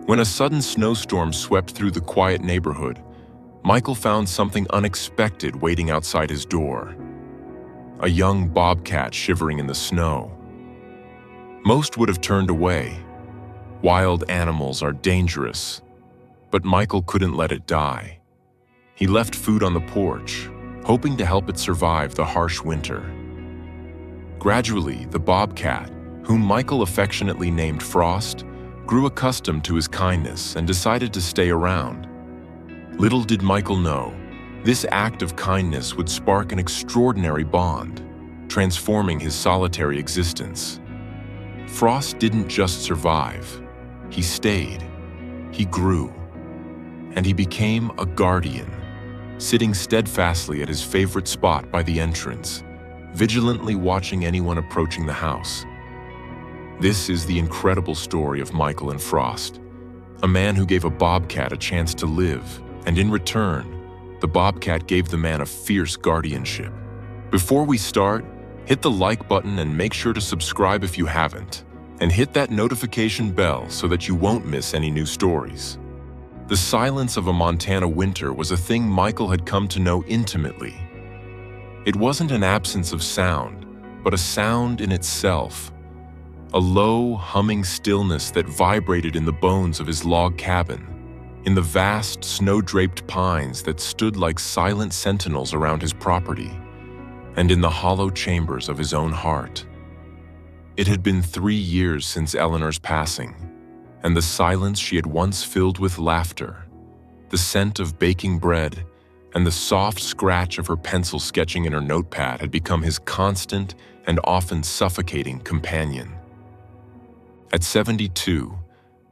When a sudden snowstorm swept through the quiet neighborhood, Michael found something unexpected waiting outside his door. A young bobcat shivering in the snow. Most would have turned away. Wild animals are dangerous, but Michael couldn't let it die. He left food on the porch, hoping to help it survive the harsh winter. Gradually, the bobcat, whom Michael affectionately named Frost, grew accustomed to his kindness and decided to stay around. Little did Michael know, this act of kindness would spark an extraordinary bond, transforming his solitary existence. Frost didn't just survive, he stayed, he grew, and he became a guardian, sitting steadfastly at his favorite spot by the entrance, vigilantly watching anyone approaching the house. This is the incredible story of Michael and Frost, a man who gave a bobcat a chance to live, and in return, the bobcat gave the man a fierce guardianship. Before we start, hit the like button and make sure to subscribe if you haven't, and hit that notification bell so that you won't miss any new stories. The silence of a Montana winter was a thing Michael had come to know intimately. It wasn't an absence of sound, but a sound in itself. A low, humming stillness that vibrated in the bones of his log cabin, in the vast, snow-draped pines that stood like silent sentinels around his property, and in the hollow chambers of his own heart. It had been 3 years since Eleanor's passing, and the silence she had once filled with laughter, the scent of baking bread, and the soft scratch of her pencil sketching in her notepad had become his constant and often suffocating companion. At 72,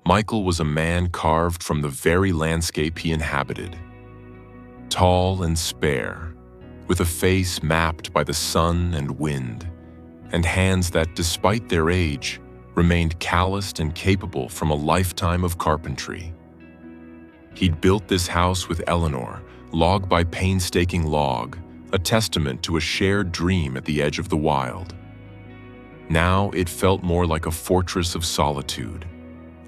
Michael was a man carved from the very landscape he inhabited. Tall and spare, with a face mapped by the sun and wind, and hands that, despite their age, remained calloused and capable from a lifetime of carpentry. He'd built this house with Eleanor, log by painstaking log, a testament to a shared dream at the edge of the wild. Now it felt more like a fortress of solitude,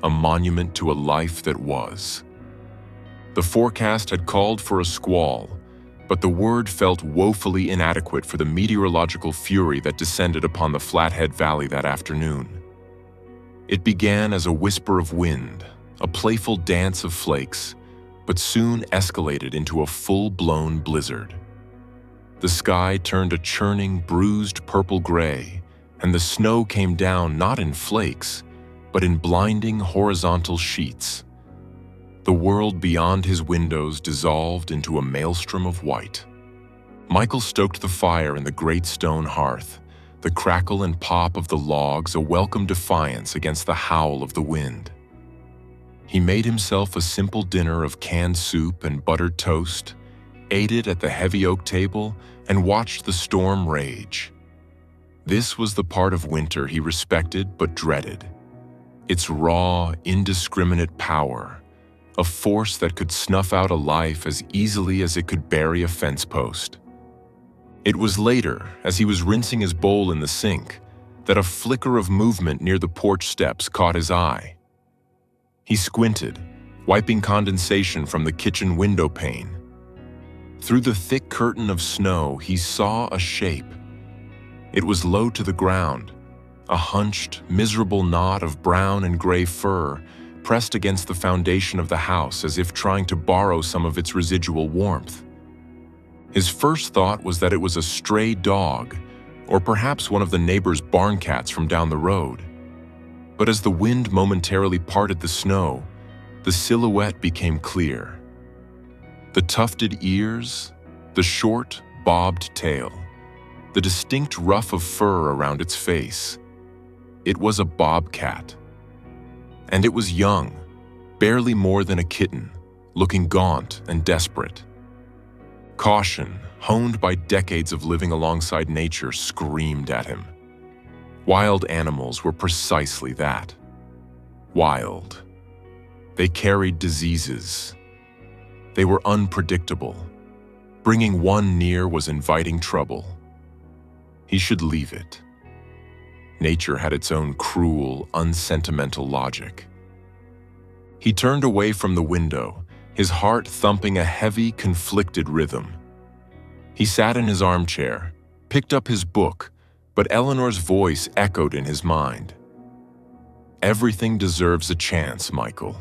a monument to a life that was. The forecast had called for a squall, but the word felt woefully inadequate for the meteorological fury that descended upon the Flathead Valley that afternoon. It began as a whisper of wind, a playful dance of flakes, but soon escalated into a full-blown blizzard. The sky turned a churning, bruised purple gray, and the snow came down not in flakes, but in blinding horizontal sheets. The world beyond his windows dissolved into a maelstrom of white. Michael stoked the fire in the great stone hearth, the crackle and pop of the logs a welcome defiance against the howl of the wind. He made himself a simple dinner of canned soup and buttered toast, ate it at the heavy oak table, and watched the storm rage. This was the part of winter he respected but dreaded. Its raw, indiscriminate power, a force that could snuff out a life as easily as it could bury a fence post. It was later, as he was rinsing his bowl in the sink, that a flicker of movement near the porch steps caught his eye. He squinted, wiping condensation from the kitchen window pane. Through the thick curtain of snow, he saw a shape. It was low to the ground, a hunched, miserable knot of brown and gray fur pressed against the foundation of the house as if trying to borrow some of its residual warmth. His first thought was that it was a stray dog, or perhaps one of the neighbor's barn cats from down the road. But as the wind momentarily parted the snow, the silhouette became clear. The tufted ears, the short, bobbed tail, the distinct ruff of fur around its face. It was a bobcat. And it was young, barely more than a kitten, looking gaunt and desperate. Caution, honed by decades of living alongside nature, screamed at him. Wild animals were precisely that. Wild. They carried diseases. They were unpredictable. Bringing one near was inviting trouble. He should leave it. Nature had its own cruel, unsentimental logic. He turned away from the window, his heart thumping a heavy, conflicted rhythm. He sat in his armchair, picked up his book, but Eleanor's voice echoed in his mind. "Everything deserves a chance, Michael,"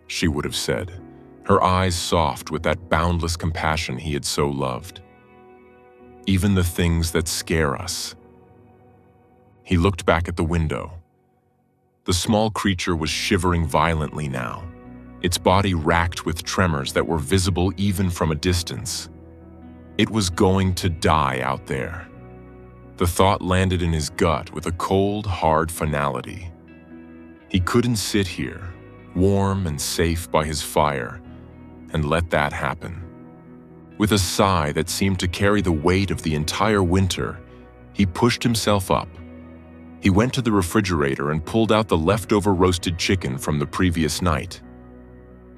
she would have said, her eyes soft with that boundless compassion he had so loved. "Even the things that scare us." He looked back at the window. The small creature was shivering violently now, its body racked with tremors that were visible even from a distance. It was going to die out there. The thought landed in his gut with a cold, hard finality. He couldn't sit here, warm and safe by his fire, and let that happen. With a sigh that seemed to carry the weight of the entire winter, he pushed himself up. He went to the refrigerator and pulled out the leftover roasted chicken from the previous night.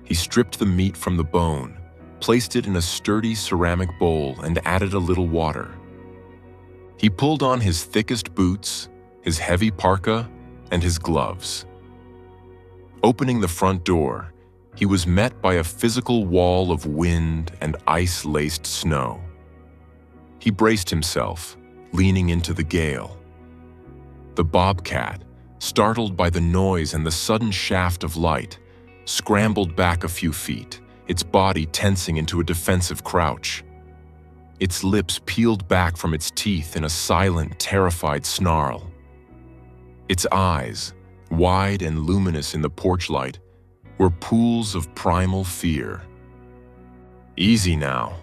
He stripped the meat from the bone, placed it in a sturdy ceramic bowl, and added a little water. He pulled on his thickest boots, his heavy parka, and his gloves. Opening the front door, he was met by a physical wall of wind and ice-laced snow. He braced himself, leaning into the gale. The bobcat, startled by the noise and the sudden shaft of light, scrambled back a few feet, its body tensing into a defensive crouch. Its lips peeled back from its teeth in a silent, terrified snarl. Its eyes, wide and luminous in the porch light, were pools of primal fear. "Easy now,"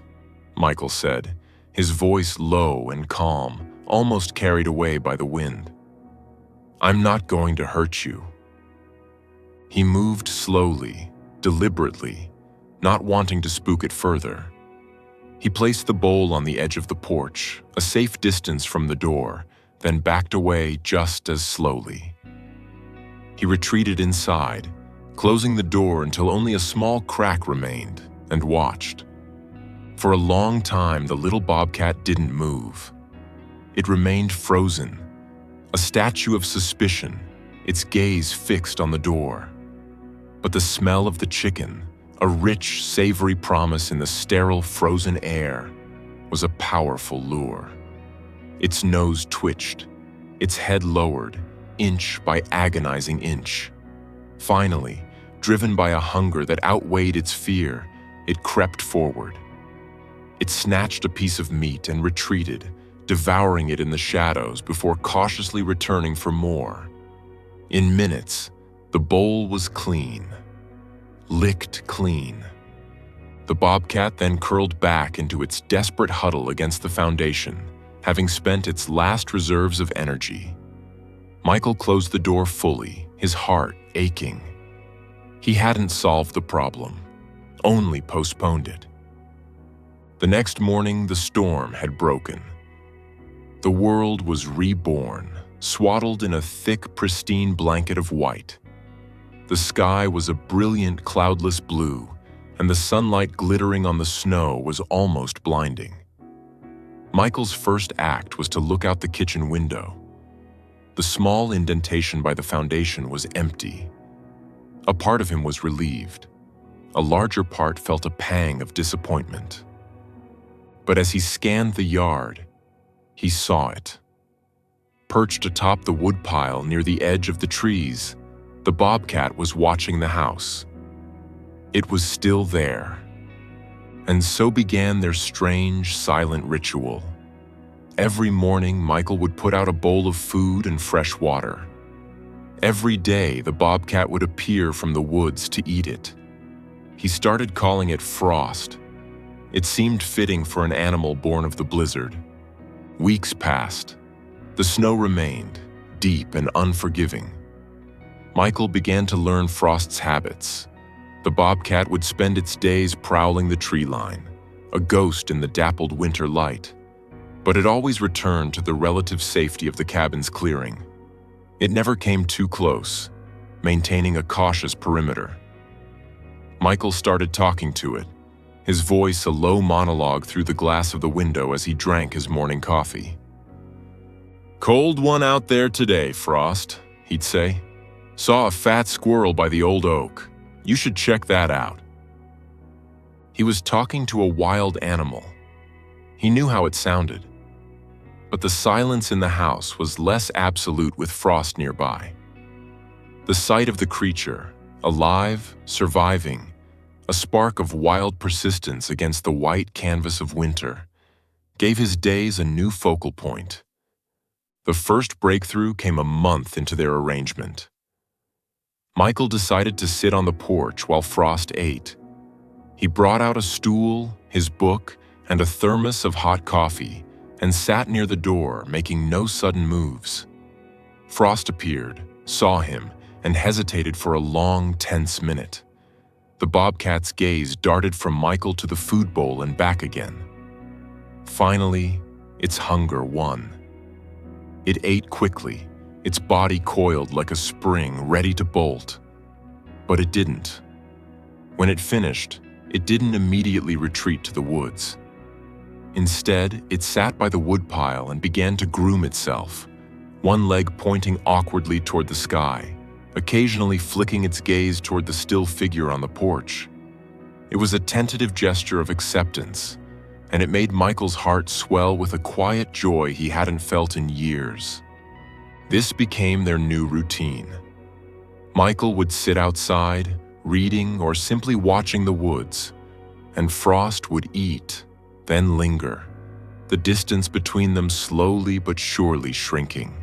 Michael said, his voice low and calm, almost carried away by the wind. "I'm not going to hurt you." He moved slowly, deliberately, not wanting to spook it further. He placed the bowl on the edge of the porch, a safe distance from the door, then backed away just as slowly. He retreated inside, closing the door until only a small crack remained, and watched. For a long time, the little bobcat didn't move. It remained frozen, a statue of suspicion, its gaze fixed on the door. But the smell of the chicken, a rich, savory promise in the sterile, frozen air, was a powerful lure. Its nose twitched, its head lowered, inch by agonizing inch. Finally, driven by a hunger that outweighed its fear, it crept forward. It snatched a piece of meat and retreated, devouring it in the shadows before cautiously returning for more. In minutes, the bowl was clean. Licked clean. The bobcat then curled back into its desperate huddle against the foundation, having spent its last reserves of energy. Michael closed the door fully, his heart aching. He hadn't solved the problem, only postponed it. The next morning, the storm had broken. The world was reborn, swaddled in a thick, pristine blanket of white. The sky was a brilliant, cloudless blue, and the sunlight glittering on the snow was almost blinding. Michael's first act was to look out the kitchen window. The small indentation by the foundation was empty. A part of him was relieved. A larger part felt a pang of disappointment. But as he scanned the yard, he saw it. Perched atop the woodpile near the edge of the trees, the bobcat was watching the house. It was still there. And so began their strange, silent ritual. Every morning, Michael would put out a bowl of food and fresh water. Every day, the bobcat would appear from the woods to eat it. He started calling it Frost. It seemed fitting for an animal born of the blizzard. Weeks passed. The snow remained, deep and unforgiving. Michael began to learn Frost's habits. The bobcat would spend its days prowling the tree line, a ghost in the dappled winter light. But it always returned to the relative safety of the cabin's clearing. It never came too close, maintaining a cautious perimeter. Michael started talking to it, his voice a low monologue through the glass of the window as he drank his morning coffee. "Cold one out there today, Frost," he'd say. "Saw a fat squirrel by the old oak. You should check that out." He was talking to a wild animal. He knew how it sounded. But the silence in the house was less absolute with Frost nearby. The sight of the creature, alive, surviving, a spark of wild persistence against the white canvas of winter, gave his days a new focal point. The first breakthrough came a month into their arrangement. Michael decided to sit on the porch while Frost ate. He brought out a stool, his book, and a thermos of hot coffee, and sat near the door, making no sudden moves. Frost appeared, saw him, and hesitated for a long, tense minute. The bobcat's gaze darted from Michael to the food bowl and back again. Finally, its hunger won. It ate quickly, its body coiled like a spring ready to bolt. But it didn't. When it finished, it didn't immediately retreat to the woods. Instead, it sat by the woodpile and began to groom itself, one leg pointing awkwardly toward the sky, occasionally flicking its gaze toward the still figure on the porch. It was a tentative gesture of acceptance, and it made Michael's heart swell with a quiet joy he hadn't felt in years. This became their new routine. Michael would sit outside, reading or simply watching the woods, and Frost would eat, then linger, the distance between them slowly but surely shrinking.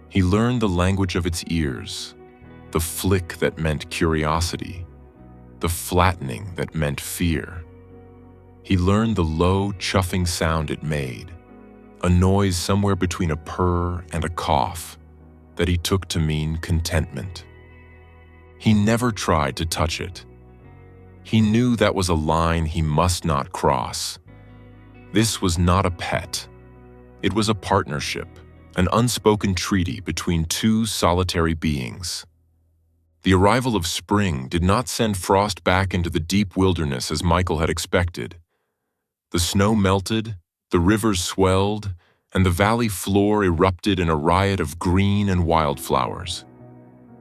He learned the language of its ears, the flick that meant curiosity, the flattening that meant fear. He learned the low, chuffing sound it made, a noise somewhere between a purr and a cough that he took to mean contentment. He never tried to touch it. He knew that was a line he must not cross. This was not a pet. It was a partnership, an unspoken treaty between two solitary beings. The arrival of spring did not send Frost back into the deep wilderness as Michael had expected. The snow melted, the rivers swelled, and the valley floor erupted in a riot of green and wildflowers.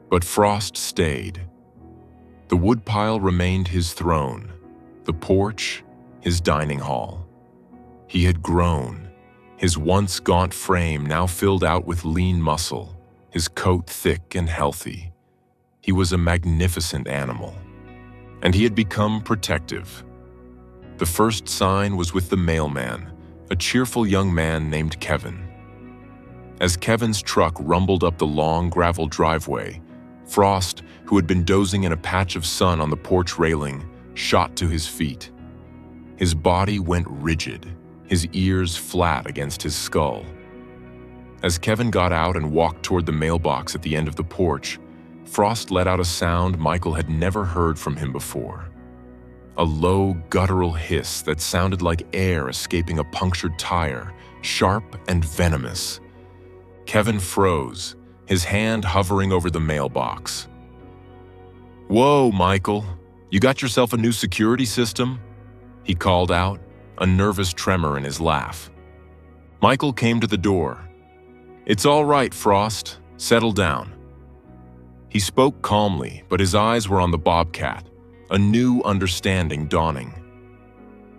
But Frost stayed. The woodpile remained his throne, the porch, his dining hall. He had grown, his once gaunt frame now filled out with lean muscle, his coat thick and healthy. He was a magnificent animal, and he had become protective. The first sign was with the mailman, a cheerful young man named Kevin. As Kevin's truck rumbled up the long gravel driveway, Frost, who had been dozing in a patch of sun on the porch railing, shot to his feet. His body went rigid, his ears flat against his skull. As Kevin got out and walked toward the mailbox at the end of the porch, Frost let out a sound Michael had never heard from him before. A low, guttural hiss that sounded like air escaping a punctured tire, sharp and venomous. Kevin froze, his hand hovering over the mailbox. "Whoa, Michael, you got yourself a new security system?" he called out, a nervous tremor in his laugh. Michael came to the door. "It's all right, Frost. Settle down." He spoke calmly, but his eyes were on the bobcat, a new understanding dawning.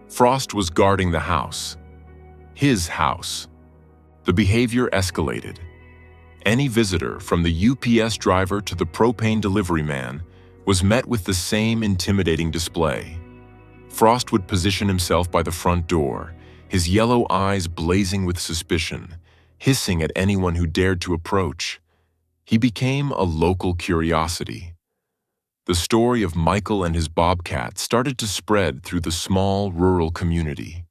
Frost was guarding the house. His house. The behavior escalated. Any visitor, from the UPS driver to the propane delivery man, was met with the same intimidating display. Frost would position himself by the front door, his yellow eyes blazing with suspicion, hissing at anyone who dared to approach. He became a local curiosity. The story of Michael and his bobcat started to spread through the small rural community.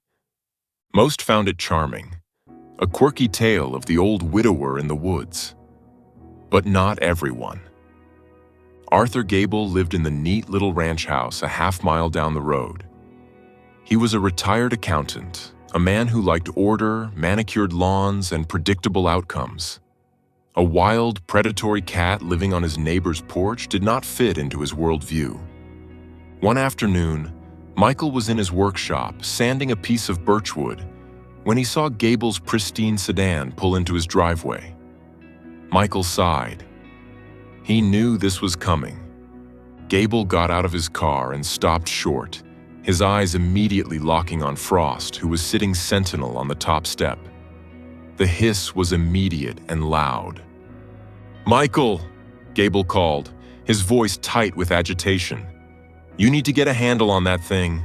Most found it charming, a quirky tale of the old widower in the woods. But not everyone. Arthur Gable lived in the neat little ranch house a half-mile down the road. He was a retired accountant, a man who liked order, manicured lawns, and predictable outcomes. A wild, predatory cat living on his neighbor's porch did not fit into his worldview. One afternoon, Michael was in his workshop, sanding a piece of birchwood, when he saw Gable's pristine sedan pull into his driveway. Michael sighed. He knew this was coming. Gable got out of his car and stopped short, his eyes immediately locking on Frost, who was sitting sentinel on the top step. The hiss was immediate and loud. "Michael!" Gable called, his voice tight with agitation. "You need to get a handle on that thing."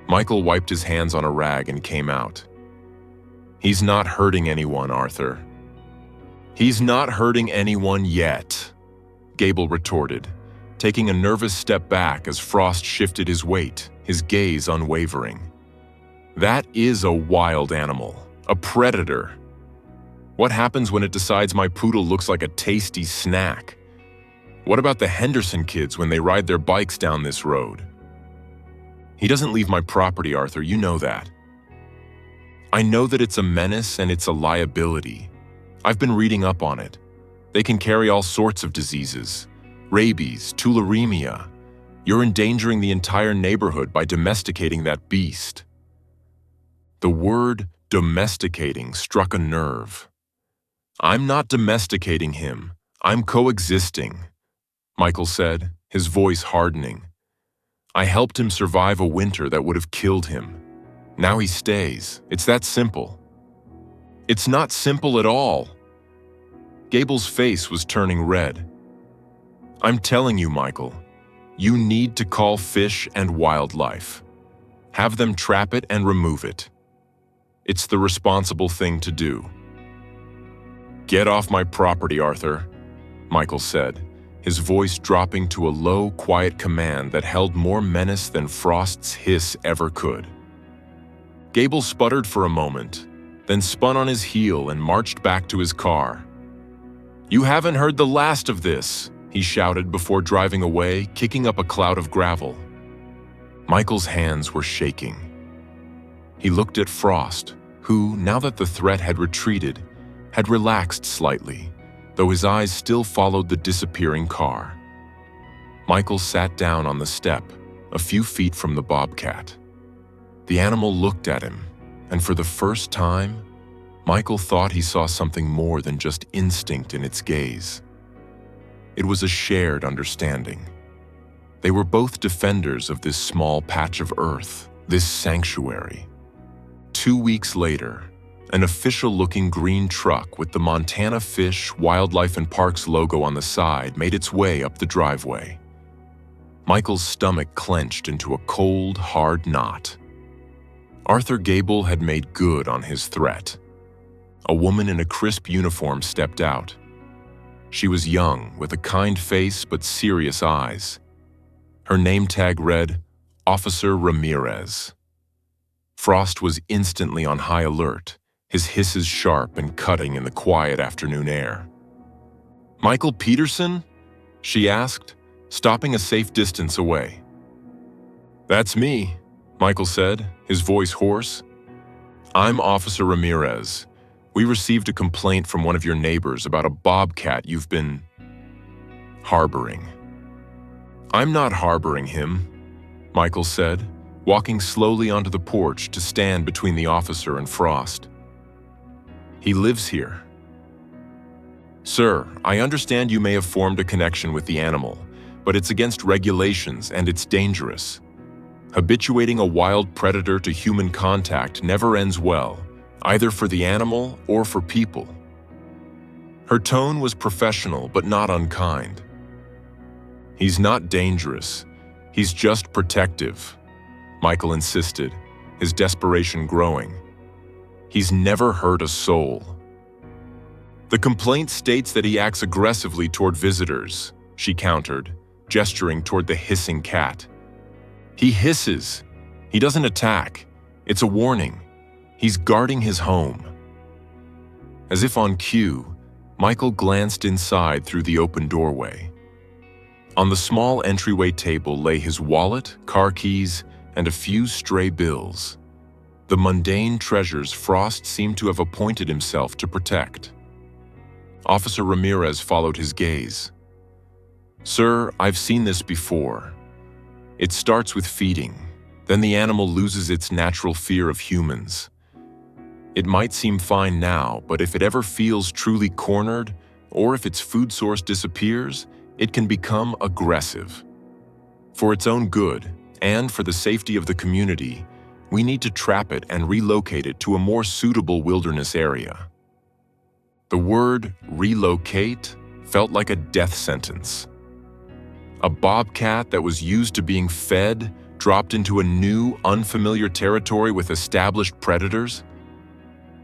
Michael wiped his hands on a rag and came out. "He's not hurting anyone, Arthur." "He's not hurting anyone yet," Gable retorted, taking a nervous step back as Frost shifted his weight, his gaze unwavering. "That is a wild animal, a predator. What happens when it decides my poodle looks like a tasty snack? What about the Henderson kids when they ride their bikes down this road? He doesn't leave my property, Arthur, you know that. I know that it's a menace and it's a liability. I've been reading up on it. They can carry all sorts of diseases. Rabies, tularemia. You're endangering the entire neighborhood by domesticating that beast." The word domesticating struck a nerve. "I'm not domesticating him. I'm coexisting," Michael said, his voice hardening. "I helped him survive a winter that would have killed him. Now he stays. It's that simple." "It's not simple at all." Gable's face was turning red. "I'm telling you, Michael, you need to call Fish and Wildlife. Have them trap it and remove it. It's the responsible thing to do." "Get off my property, Arthur," Michael said, his voice dropping to a low, quiet command that held more menace than Frost's hiss ever could. Gable sputtered for a moment, then spun on his heel and marched back to his car. "You haven't heard the last of this," he shouted before driving away, kicking up a cloud of gravel. Michael's hands were shaking. He looked at Frost, who, now that the threat had retreated, had relaxed slightly, though his eyes still followed the disappearing car. Michael sat down on the step, a few feet from the Bobcat. The animal looked at him, and for the first time, Michael thought he saw something more than just instinct in its gaze. It was a shared understanding. They were both defenders of this small patch of earth, this sanctuary. 2 weeks later, an official-looking green truck with the Montana Fish, Wildlife and Parks logo on the side made its way up the driveway. Michael's stomach clenched into a cold, hard knot. Arthur Gable had made good on his threat. A woman in a crisp uniform stepped out. She was young, with a kind face but serious eyes. Her name tag read, Officer Ramirez. Frost was instantly on high alert, his hisses sharp and cutting in the quiet afternoon air. "Michael Peterson?" she asked, stopping a safe distance away. "That's me," Michael said, his voice hoarse. "I'm Officer Ramirez. We received a complaint from one of your neighbors about a bobcat you've been harboring." "I'm not harboring him," Michael said, walking slowly onto the porch to stand between the officer and Frost. "He lives here." "Sir, I understand you may have formed a connection with the animal, but it's against regulations and it's dangerous. Habituating a wild predator to human contact never ends well, either for the animal or for people." Her tone was professional but not unkind. "He's not dangerous. He's just protective," Michael insisted, his desperation growing. "He's never hurt a soul." "The complaint states that he acts aggressively toward visitors," she countered, gesturing toward the hissing cat. "He hisses. He doesn't attack. It's a warning. He's guarding his home." As if on cue, Michael glanced inside through the open doorway. On the small entryway table lay his wallet, car keys, and a few stray bills. The mundane treasures Frost seemed to have appointed himself to protect. Officer Ramirez followed his gaze. "Sir, I've seen this before. It starts with feeding, then the animal loses its natural fear of humans. It might seem fine now, but if it ever feels truly cornered, or if its food source disappears, it can become aggressive. For its own good, and for the safety of the community, we need to trap it and relocate it to a more suitable wilderness area. The word relocate felt like a death sentence. A bobcat that was used to being fed dropped into a new, unfamiliar territory with established predators?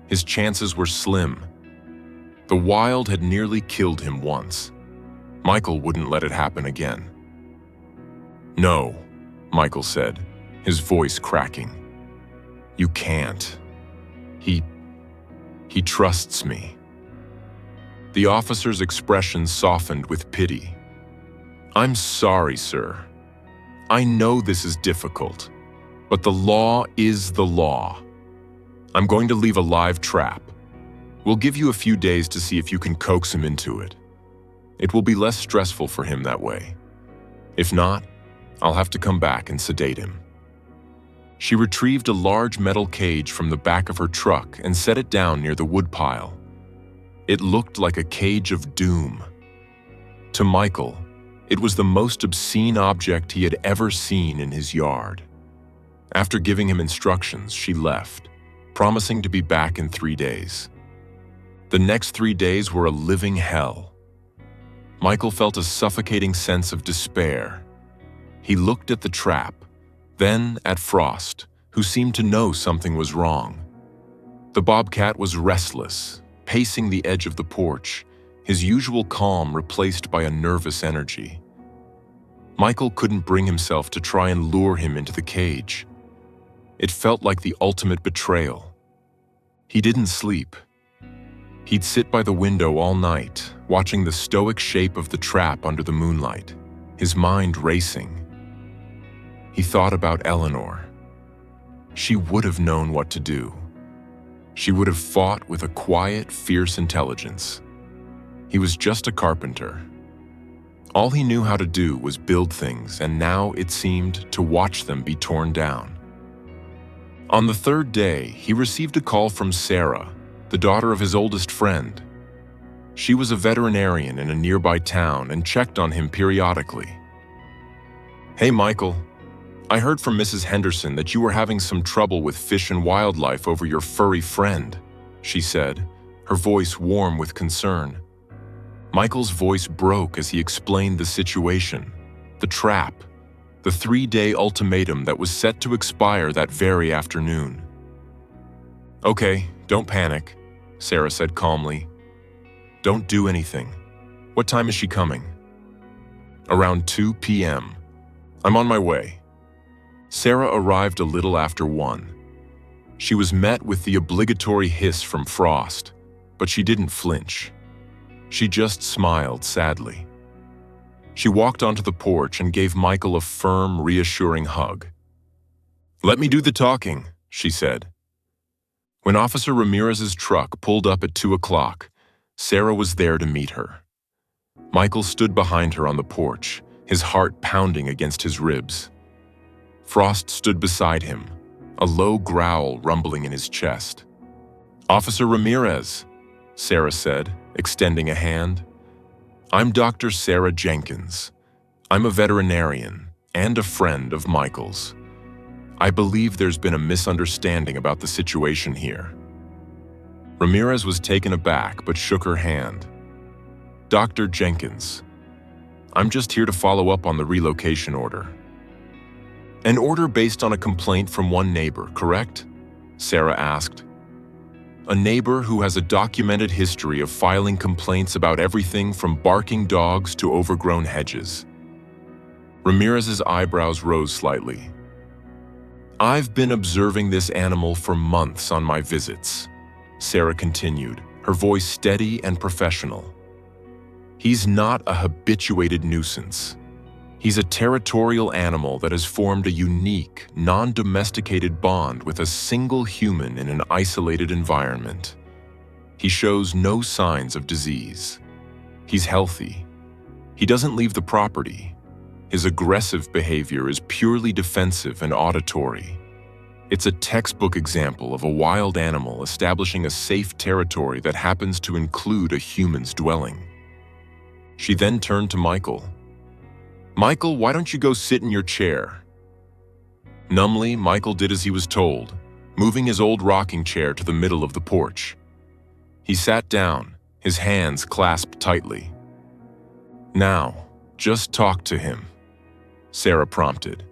His chances were slim. The wild had nearly killed him once. Michael wouldn't let it happen again. "No," Michael said, his voice cracking. "You can't. He trusts me." The officer's expression softened with pity. "I'm sorry, sir. I know this is difficult, but the law is the law. I'm going to leave a live trap. We'll give you a few days to see if you can coax him into it. It will be less stressful for him that way. If not, I'll have to come back and sedate him." She retrieved a large metal cage from the back of her truck and set it down near the woodpile. It looked like a cage of doom. To Michael, it was the most obscene object he had ever seen in his yard. After giving him instructions, she left, promising to be back in 3 days. The next 3 days were a living hell. Michael felt a suffocating sense of despair. He looked at the trap, then at Frost, who seemed to know something was wrong. The bobcat was restless, pacing the edge of the porch, his usual calm replaced by a nervous energy. Michael couldn't bring himself to try and lure him into the cage. It felt like the ultimate betrayal. He didn't sleep. He'd sit by the window all night, watching the stoic shape of the trap under the moonlight, his mind racing. He thought about Eleanor. She would have known what to do. She would have fought with a quiet, fierce intelligence. He was just a carpenter. All he knew how to do was build things, and now it seemed to watch them be torn down. On the 3rd day, he received a call from Sarah, the daughter of his oldest friend. She was a veterinarian in a nearby town and checked on him periodically. "Hey, Michael. I heard from Mrs. Henderson that you were having some trouble with fish and wildlife over your furry friend," she said, her voice warm with concern. Michael's voice broke as he explained the situation, the trap, the 3-day ultimatum that was set to expire that very afternoon. "Okay, don't panic," Sarah said calmly. "Don't do anything. What time is she coming?" "Around 2 p.m. I'm on my way." Sarah arrived a little after 1. She was met with the obligatory hiss from Frost, but she didn't flinch. She just smiled sadly. She walked onto the porch and gave Michael a firm, reassuring hug. "Let me do the talking," she said. When Officer Ramirez's truck pulled up at 2 o'clock, Sarah was there to meet her. Michael stood behind her on the porch, his heart pounding against his ribs. Frost stood beside him, a low growl rumbling in his chest. "Officer Ramirez," Sarah said, extending a hand. "I'm Dr. Sarah Jenkins. I'm a veterinarian and a friend of Michael's. I believe there's been a misunderstanding about the situation here." Ramirez was taken aback but shook her hand. "Dr. Jenkins, I'm just here to follow up on the relocation order." "An order based on a complaint from one neighbor, correct?" Sarah asked. "A neighbor who has a documented history of filing complaints about everything from barking dogs to overgrown hedges." Ramirez's eyebrows rose slightly. "I've been observing this animal for months on my visits," Sarah continued, her voice steady and professional. "He's not a habituated nuisance. He's a territorial animal that has formed a unique, non-domesticated bond with a single human in an isolated environment. He shows no signs of disease. He's healthy. He doesn't leave the property. His aggressive behavior is purely defensive and auditory. It's a textbook example of a wild animal establishing a safe territory that happens to include a human's dwelling." She then turned to Michael. "Michael, why don't you go sit in your chair?" Numbly, Michael did as he was told, moving his old rocking chair to the middle of the porch. He sat down, his hands clasped tightly. "Now, just talk to him," Sarah prompted.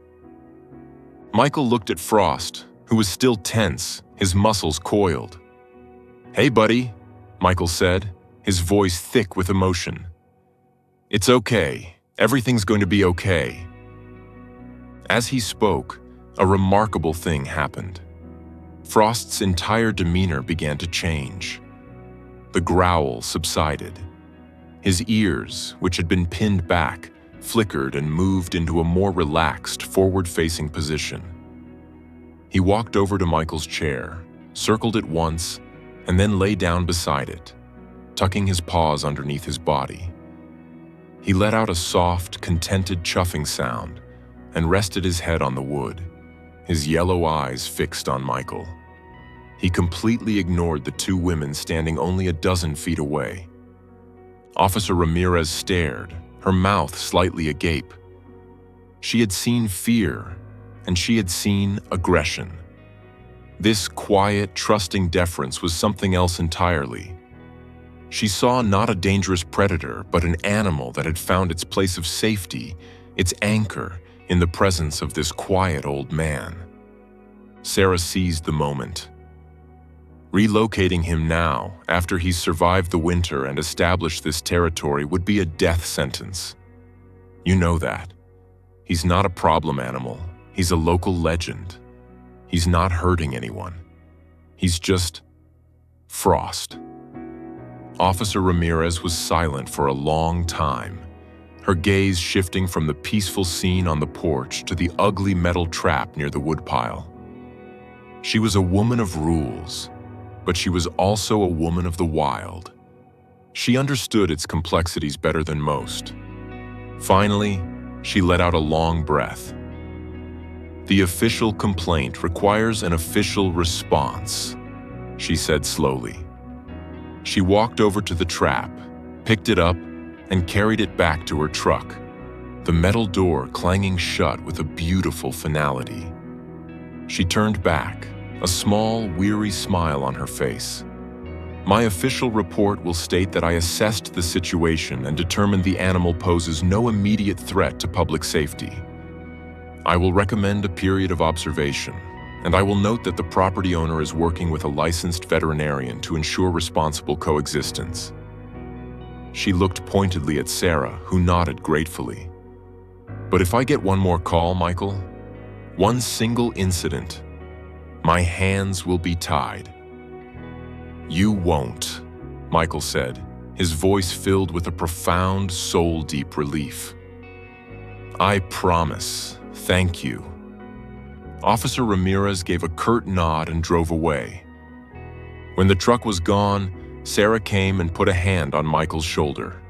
Michael looked at Frost, who was still tense, his muscles coiled. "Hey, buddy," Michael said, his voice thick with emotion. "It's okay. Everything's going to be okay." As he spoke, a remarkable thing happened. Frost's entire demeanor began to change. The growl subsided. His ears, which had been pinned back, flickered and moved into a more relaxed, forward-facing position. He walked over to Michael's chair, circled it once, and then lay down beside it, tucking his paws underneath his body. He let out a soft, contented chuffing sound and rested his head on the wood, his yellow eyes fixed on Michael. He completely ignored the two women standing only a dozen feet away. Officer Ramirez stared, her mouth slightly agape. She had seen fear, and she had seen aggression. This quiet, trusting deference was something else entirely. She saw not a dangerous predator, but an animal that had found its place of safety, its anchor, in the presence of this quiet old man. Sarah seized the moment. Relocating him now, after he's survived the winter and established this territory, would be a death sentence. You know that. He's not a problem animal. He's a local legend. He's not hurting anyone. He's just Frost. Officer Ramirez was silent for a long time, her gaze shifting from the peaceful scene on the porch to the ugly metal trap near the woodpile. She was a woman of rules, but she was also a woman of the wild. She understood its complexities better than most. Finally, she let out a long breath. "The official complaint requires an official response," she said slowly. She walked over to the trap, picked it up, and carried it back to her truck, the metal door clanging shut with a beautiful finality. She turned back, a small, weary smile on her face. "My official report will state that I assessed the situation and determined the animal poses no immediate threat to public safety. I will recommend a period of observation, and I will note that the property owner is working with a licensed veterinarian to ensure responsible coexistence." She looked pointedly at Sarah, who nodded gratefully. "But if I get one more call, Michael, one single incident, my hands will be tied." "You won't," Michael said, his voice filled with a profound, soul-deep relief. "I promise. Thank you." Officer Ramirez gave a curt nod and drove away. When the truck was gone, Sarah came and put a hand on Michael's shoulder.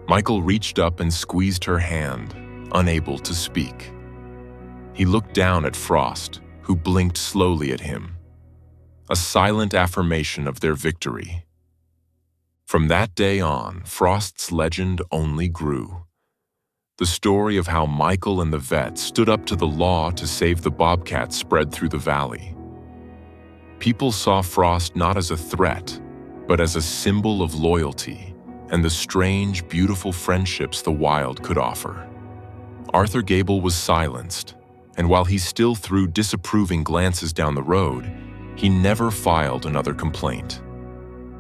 Michael reached up and squeezed her hand, unable to speak. He looked down at Frost, who blinked slowly at him. A silent affirmation of their victory. From that day on, Frost's legend only grew. The story of how Michael and the vet stood up to the law to save the Bobcat spread through the valley. People saw Frost not as a threat, but as a symbol of loyalty and the strange, beautiful friendships the wild could offer. Arthur Gable was silenced, and while he still threw disapproving glances down the road, he never filed another complaint.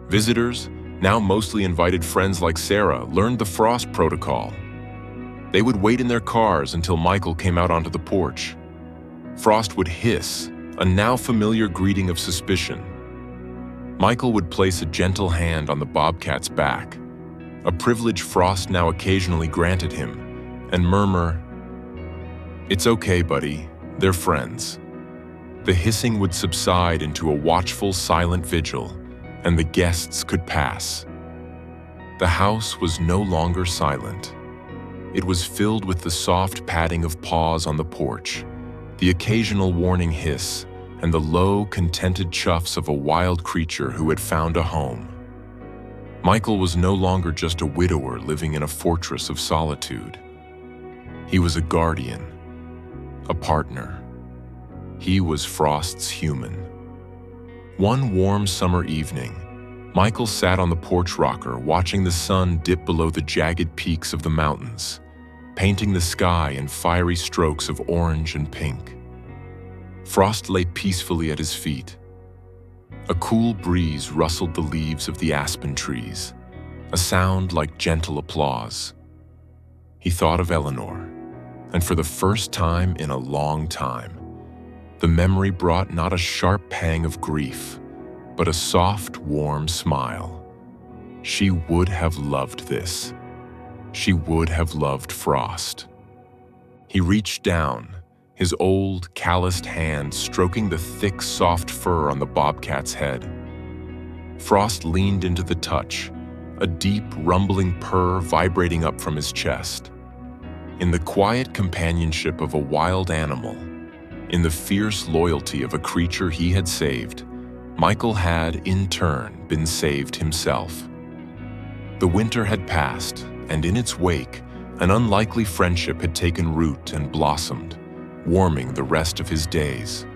Visitors, now mostly invited friends like Sarah, learned the Frost protocol. They would wait in their cars until Michael came out onto the porch. Frost would hiss, a now familiar greeting of suspicion. Michael would place a gentle hand on the Bobcat's back, a privilege Frost now occasionally granted him, and murmur, "It's okay, buddy, they're friends." The hissing would subside into a watchful, silent vigil, and the guests could pass. The house was no longer silent. It was filled with the soft padding of paws on the porch, the occasional warning hiss, and the low, contented chuffs of a wild creature who had found a home. Michael was no longer just a widower living in a fortress of solitude. He was a guardian, a partner. He was Frost's human. One warm summer evening, Michael sat on the porch rocker watching the sun dip below the jagged peaks of the mountains, painting the sky in fiery strokes of orange and pink. Frost lay peacefully at his feet. A cool breeze rustled the leaves of the aspen trees, a sound like gentle applause. He thought of Eleanor, and for the first time in a long time, the memory brought not a sharp pang of grief, but a soft, warm smile. She would have loved this. She would have loved Frost. He reached down, his old, calloused hand stroking the thick, soft fur on the bobcat's head. Frost leaned into the touch, a deep, rumbling purr vibrating up from his chest. In the quiet companionship of a wild animal, in the fierce loyalty of a creature he had saved, Michael had, in turn, been saved himself. The winter had passed, and in its wake, an unlikely friendship had taken root and blossomed, warming the rest of his days.